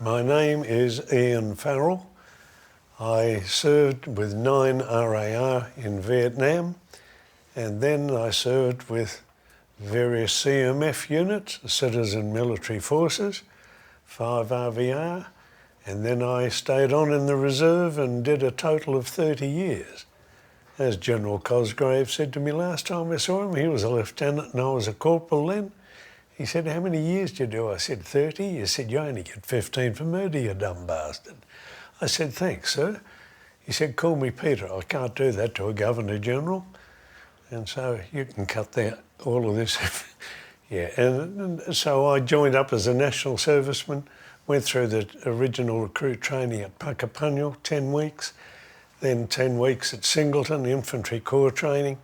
My name is Farrell. I served with 9 RAR in Vietnam, and then I served with various CMF units, the Citizen Military Forces, 5 RVR, and then I stayed on in the reserve and did a total of 30 years. As General Cosgrave said to me last time I saw him, he was a lieutenant and I was a corporal then. He said, "How many years did you do?" I said, 30. He said, "You only get 15 for murder, you dumb bastard." I said, "Thanks, sir." He said, "Call me Peter. I can't do that to a Governor General." And so you can cut all of this. Yeah, and so I joined up as a national serviceman, went through the original recruit training at Puckapunyal, 10 weeks, then 10 weeks at Singleton, infantry corps training.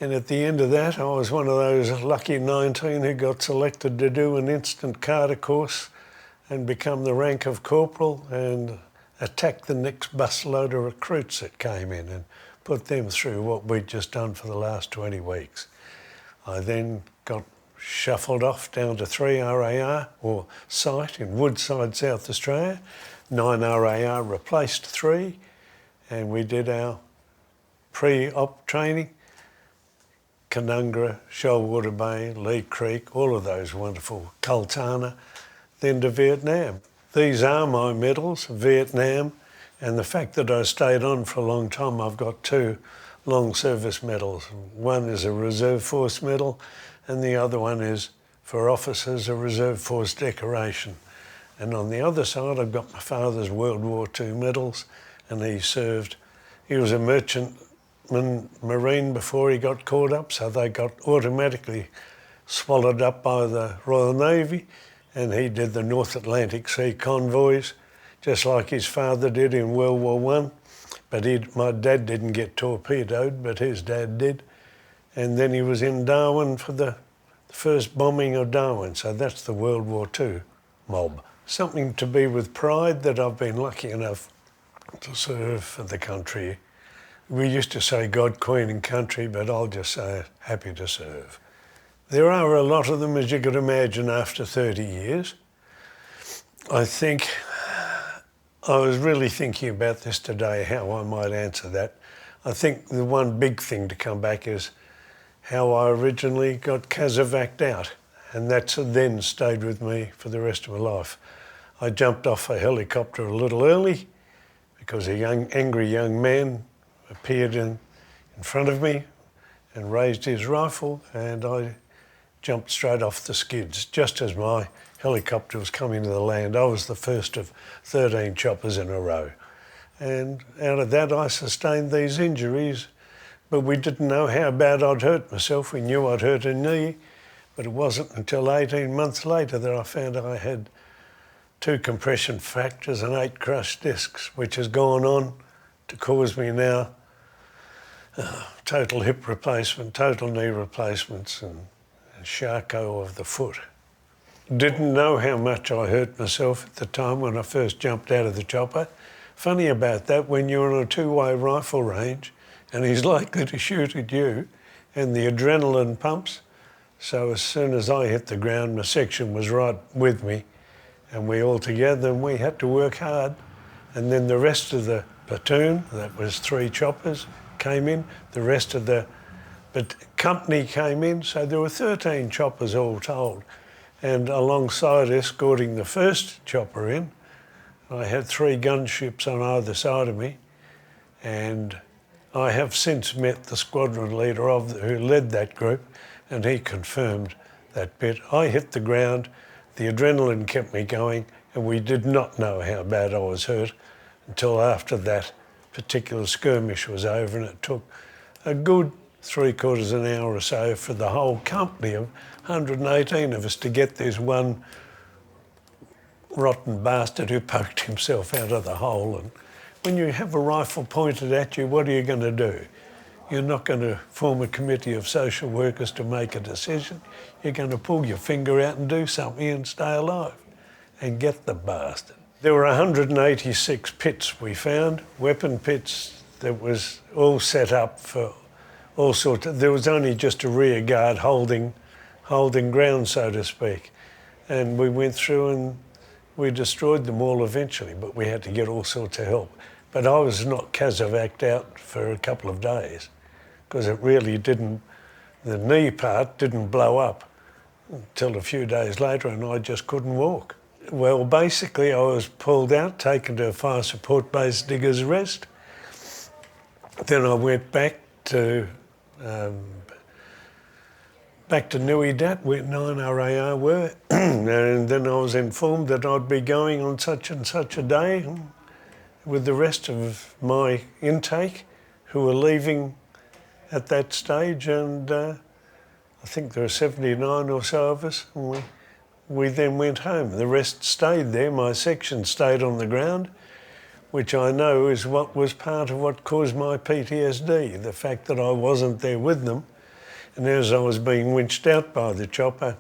And at the end of that, I was one of those lucky 19 who got selected to do an instant Carter course and become the rank of corporal and attack the next busload of recruits that came in and put them through what we'd just done for the last 20 weeks. I then got shuffled off down to 3 RAR, or site in Woodside, South Australia. 9 RAR replaced 3, and we did our pre-op training. Canungra, Shoalwater Bay, Lee Creek, all of those wonderful, Kultana, then to Vietnam. These are my medals, Vietnam, and the fact that I stayed on for a long time, I've got 2 long service medals. One is a Reserve Force medal, and the other one is, for officers, a Reserve Force decoration. And on the other side, I've got my father's World War II medals, and he was a merchantman marine before he got caught up, so they got automatically swallowed up by the Royal Navy, and he did the North Atlantic Sea convoys, just like his father did in World War I. But my dad didn't get torpedoed, but his dad did. And then he was in Darwin for the first bombing of Darwin, so that's the World War II mob. Something to be with pride that I've been lucky enough to serve for the country. We used to say God, Queen and country, but I'll just say happy to serve. There are a lot of them, as you could imagine, after 30 years. I think I was really thinking about this today, how I might answer that. I think the one big thing to come back is how I originally got casevaced out, and that's then stayed with me for the rest of my life. I jumped off a helicopter a little early because a angry young man appeared in front of me and raised his rifle, and I jumped straight off the skids just as my helicopter was coming to the land. I was the first of 13 choppers in a row. And out of that I sustained these injuries, but we didn't know how bad I'd hurt myself. We knew I'd hurt a knee, but it wasn't until 18 months later that I found I had 2 compression fractures and 8 crushed discs, which has gone on to cause me now total hip replacement, total knee replacements, and Charcot of the foot. Didn't know how much I hurt myself at the time when I first jumped out of the chopper. Funny about that, when you're on a 2-way rifle range and he's likely to shoot at you and the adrenaline pumps, so as soon as I hit the ground, my section was right with me and we all together, and we had to work hard. And then the rest of the platoon, that was 3 choppers, came in. The rest of the company came in, so there were 13 choppers all told. And alongside escorting the first chopper in, I had 3 gunships on either side of me, and I have since met the squadron leader who led that group, and he confirmed that bit. I hit the ground, the adrenaline kept me going, and we did not know how bad I was hurt until after that particular skirmish was over, and it took a good 3/4 an hour or so for the whole company of 118 of us to get this one rotten bastard who poked himself out of the hole. And when you have a rifle pointed at you, what are you going to do? You're not going to form a committee of social workers to make a decision. You're going to pull your finger out and do something and stay alive and get the bastard. There were 186 pits we found, weapon pits that was all set up for all sorts of, there was only just a rear guard holding ground, so to speak. And we went through and We destroyed them all eventually, but we had to get all sorts of help. But I was not casevac'd out for a couple of days because it really didn't, the knee part didn't blow up until a few days later, and I just couldn't walk. Well, basically I was pulled out, taken to a fire support base, Diggers Rest. Then I went back to Nui Dat, where 9RAR were, and then I was informed that I'd be going on such and such a day with the rest of my intake who were leaving at that stage, and I think there were 79 or so of us, and we then went home. The rest stayed there. My section stayed on the ground, which I know is what was part of what caused my PTSD, the fact that I wasn't there with them. And as I was being winched out by the chopper,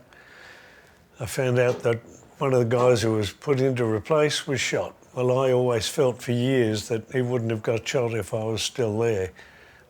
I found out that one of the guys who was put in to replace was shot. Well, I always felt for years that he wouldn't have got shot if I was still there.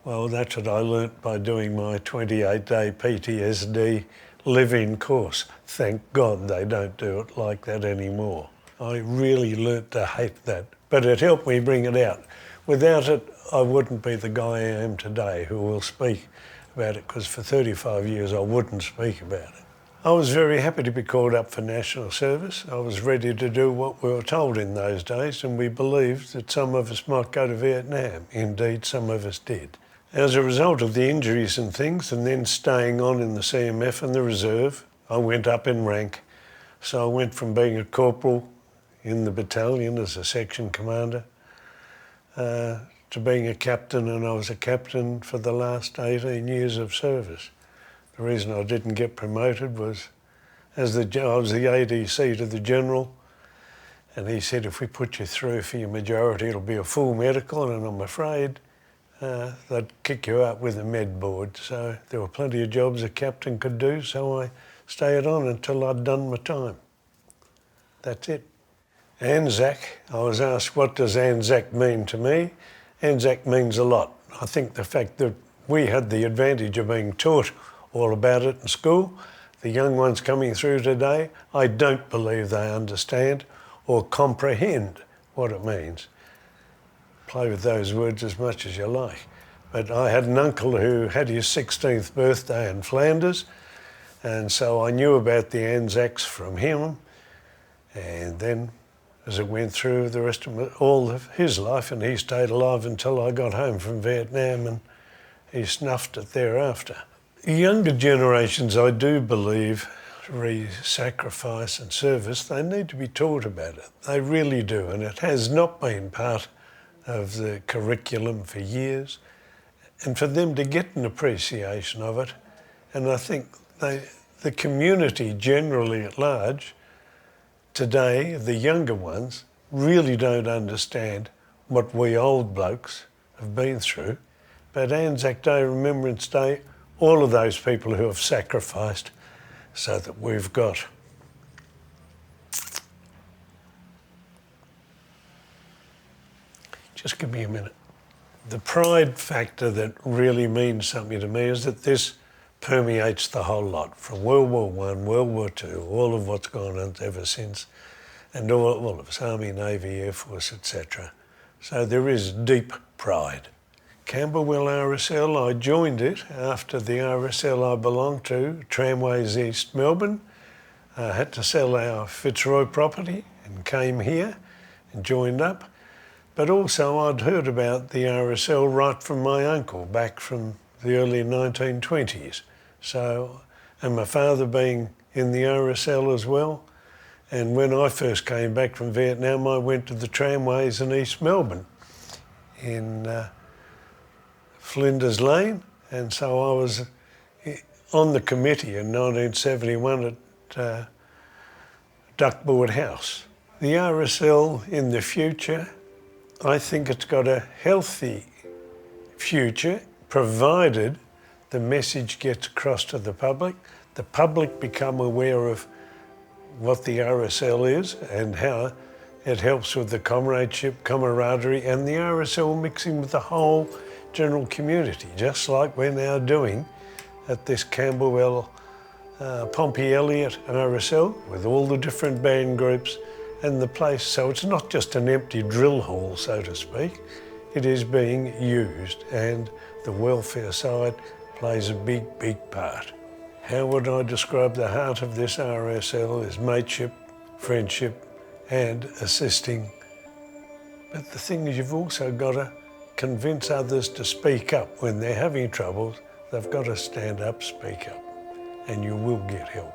Well, that's what I learnt by doing my 28-day PTSD live-in course. Thank God they don't do it like that anymore. I really learnt to hate that, but it helped me bring it out. Without it, I wouldn't be the guy I am today who will speak about it, because for 35 years I wouldn't speak about it. I was very happy to be called up for national service. I was ready to do what we were told in those days, and we believed that some of us might go to Vietnam. Indeed, some of us did. As a result of the injuries and things, and then staying on in the CMF and the reserve, I went up in rank. So I went from being a corporal in the battalion as a section commander to being a captain, and I was a captain for the last 18 years of service. The reason I didn't get promoted was I was the ADC to the General, and he said, if we put you through for your majority, it'll be a full medical, and I'm afraid they'd kick you out with a med board. So there were plenty of jobs a captain could do, so I stayed on until I'd done my time. That's it. Anzac, I was asked, what does Anzac mean to me? Anzac means a lot. I think the fact that we had the advantage of being taught all about it in school. The young ones coming through today, I don't believe they understand or comprehend what it means. Play with those words as much as you like. But I had an uncle who had his 16th birthday in Flanders, and so I knew about the Anzacs from him. And then as it went through the rest of all of his life, and he stayed alive until I got home from Vietnam, and he snuffed it thereafter. Younger generations, I do believe, sacrifice and service, they need to be taught about it. They really do, and it has not been part of the curriculum for years, and for them to get an appreciation of it. And I think the community generally at large today, the younger ones, really don't understand what we old blokes have been through. But Anzac Day, Remembrance Day, all of those people who have sacrificed so that we've got just give me a minute. The pride factor that really means something to me is that this permeates the whole lot, from World War I, World War II, all of what's gone on ever since, and all of us, Army, Navy, Air Force, etc. So there is deep pride. Camberwell RSL, I joined it after the RSL I belonged to, Tramways East Melbourne. I had to sell our Fitzroy property and came here and joined up. But also I'd heard about the RSL right from my uncle back from the early 1920s. So, and my father being in the RSL as well. And when I first came back from Vietnam, I went to the Tramways in East Melbourne in Flinders Lane. And so I was on the committee in 1971 at Duckboard House. The RSL in the future, I think it's got a healthy future, provided the message gets across to the public become aware of what the RSL is and how it helps with the comradeship, camaraderie, and the RSL mixing with the whole general community, just like we're now doing at this Camberwell Pompey Elliott RSL with all the different band groups and the place, so it's not just an empty drill hall, so to speak. It is being used, and the welfare side plays a big, big part. How would I describe the heart of this RSL is mateship, friendship, and assisting. But the thing is, you've also got to convince others to speak up. When they're having troubles, they've got to stand up, speak up, and you will get help.